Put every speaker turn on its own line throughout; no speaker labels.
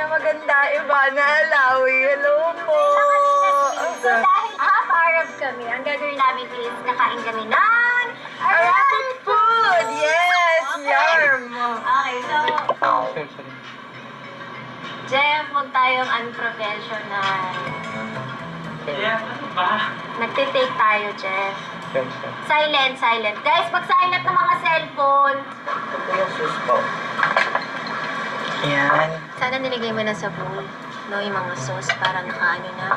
na maganda, Ivana Alawi. Hello po.
So dahil half Arab kami, ang gagawin namin is kakain kami ng
Arabic food! Yes! Yarm!
Okay, so Jeff, huwag tayong unprofessional. Nagtitake tayo, Jeff. Silent, silent. Guys, pag-silent ng mga cellphone.
Ito yung sus po. Yan.
Sana nilagay mo na sa bowl. No, yung mga sauce para nakaano na.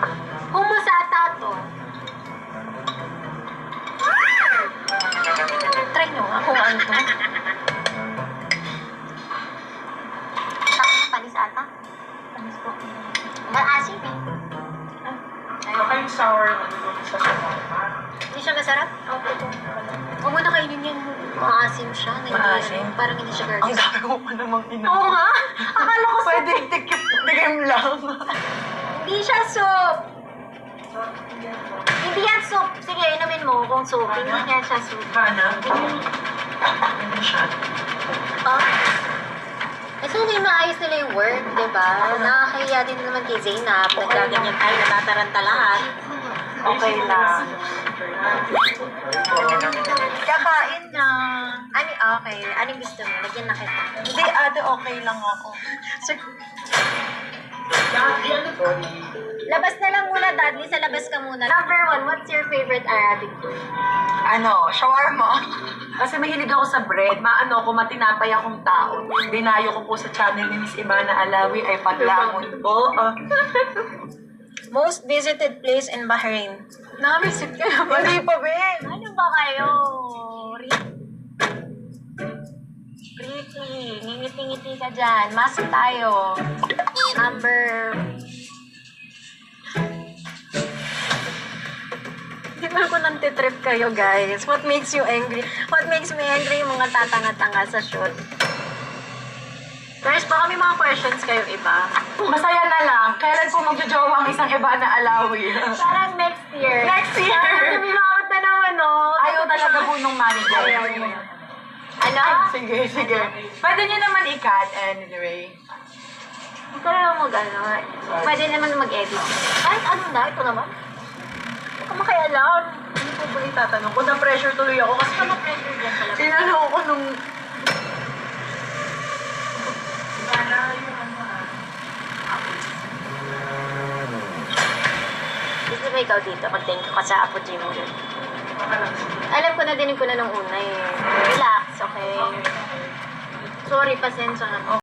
Humusata to. Try nyo nga kung ano to. Tapos panis ata? Panis po. Maasim eh.
Baka yung sour sa shawarma.
Hindi siya masarap? Okay po. Huwag mo na kainin yan. Maasim siya.
Maasim?
Parang hindi siya
Ang
garlic.
dami ko pa namang ina.
Oo nga? Akala ko
Pwede tikim lang.
Hindi siya soup. Hindi yan soup. Sige, inumin mo kung soup. Hindi yan siya soup.
Hana? Ano siya?
Ah? Eh, so hindi maayos nila yung work, di ba? Nakakahiya din naman kay Zainab. Nagkaganyan tayo, natataranta lahat.
Okay lang. Kakain na.
Ano, okay. Anong gusto mo? Lagyan na kita.
Hindi, ate, okay lang ako.
Labas na lang muna, Dudley. Sa labas ka muna. Number 1, what's your favorite Arabic food?
Ano, shawarma.
Kasi mahilig ako sa bread. Maano ko, matinapay akong tao. Dinayo ko po sa channel ni Miss Ivana Alawi ay paglamon po.
Most visited place in Bahrain.
Nakareceive ka na ba?
Hindi pa, be.
Ano ba kayo? Ricky, ngingiti-ngiti ka dyan. Masok tayo. Number...
Hindi mo ko nantitrip kayo, guys. What makes you angry? What makes me angry yung mga tatanga-tanga sa shoot? Guys, baka may mga questions kayo iba.
Masaya na lang. Kailan po magjojowa ang isang Ivana Alawi?
Parang next year.
Next year!
Parang lumimawat na naman, no?
Ayaw talaga po nung manager.
Ano?
Sige, sige. Pwede niyo naman i-cut anyway.
Huwag ka naman mag-ano. Pwede naman mag-edit. Ay, ano na? Ito naman. Huwag ka makialam.
Hindi po ba itatanong ko? Na-pressure tuloy ako kasi
Pressure dyan pala.
tinanong ko nung...
Gusto ba ikaw dito? Mag-thank you ka sa Apo Jim mo dun. Alam ko na din ko na nung una eh. Relax, okay? Sorry, pasensya na.